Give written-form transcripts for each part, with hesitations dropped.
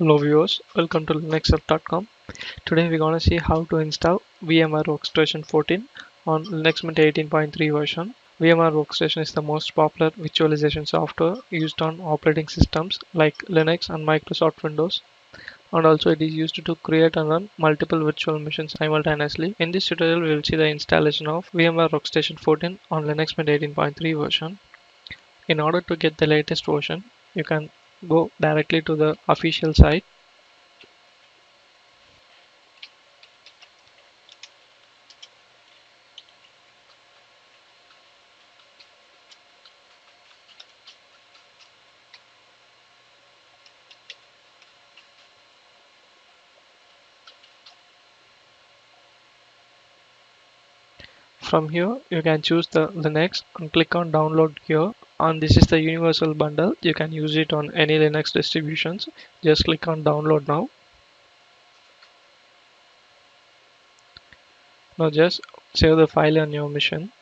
Hello viewers, welcome to linuxhelp.com. Today we're gonna see how to install VMware Workstation 14 on Linux Mint 18.3 version. VMware Workstation is the most popular virtualization software used on operating systems like Linux and Microsoft Windows, and also it is used to create and run multiple virtual machines simultaneously. In this tutorial we will see the installation of VMware Workstation 14 on Linux Mint 18.3 version. In order to get the latest version, you can go directly to the official site. From here, you can choose the Linux and click on download here. And this is the universal bundle. You can use it on any Linux distributions. Just click on download now. Now just save the file on your machine.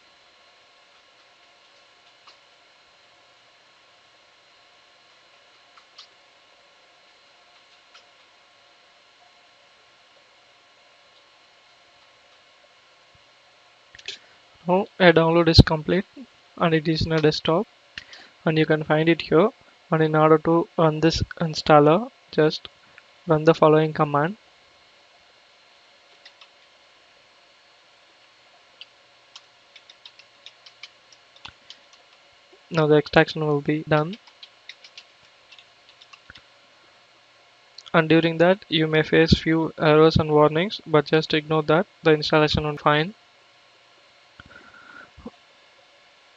Now a download is complete and it is in a desktop, and you can find it here. And in order to run this installer, just run the following command. Now the extraction will be done, and during that you may face few errors and warnings, but just ignore that. The installation will fine.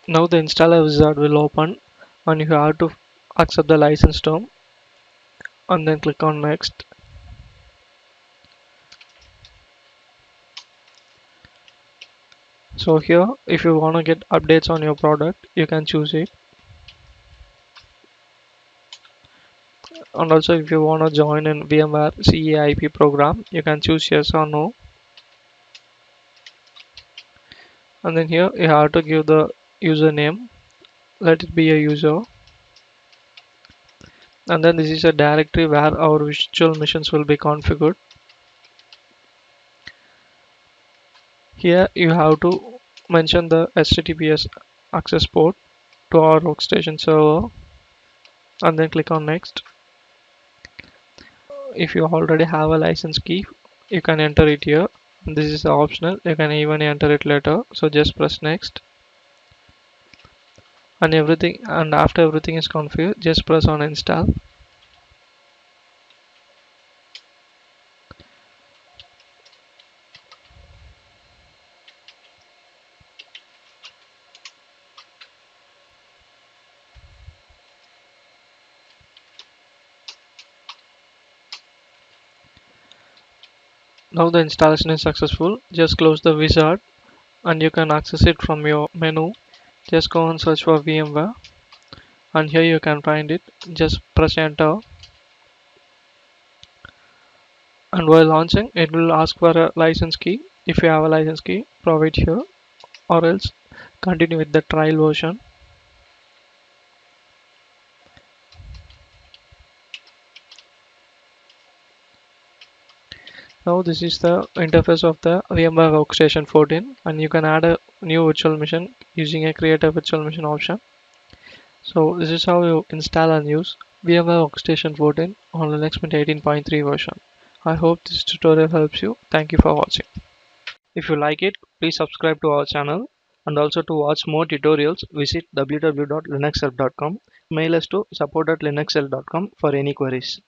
Now the installer wizard will open, and you have to accept the license term and then click on next. So here if you want to get updates on your product, you can choose it. And also if you want to join in VMware CEIP program, you can choose yes or no. And then here you have to give the username, let it be a user. And then this is a directory where our virtual machines will be configured. Here you have to mention the HTTPS access port to our workstation server, and then click on next. If you already have a license key, you can enter it here. This is optional, you can even enter it later, so just press next. And after everything is configured, just press on install. Now the installation is successful. Just close the wizard and you can access it from your menu. Just go and search for VMware, and here you can find it. Just press enter, and while launching it will ask for a license key. If you have a license key, provide here, or else continue with the trial version. Now this is the interface of the VMware Workstation 14, and you can add a new virtual machine using a create a virtual machine option. So this is how you install and use VMware Workstation 14 on Linux Mint 18.3 version. I hope this tutorial helps you. Thank you for watching. If you like it, please subscribe to our channel, and also to watch more tutorials visit www.linuxhelp.com. Mail us to support@linuxhelp.com for any queries.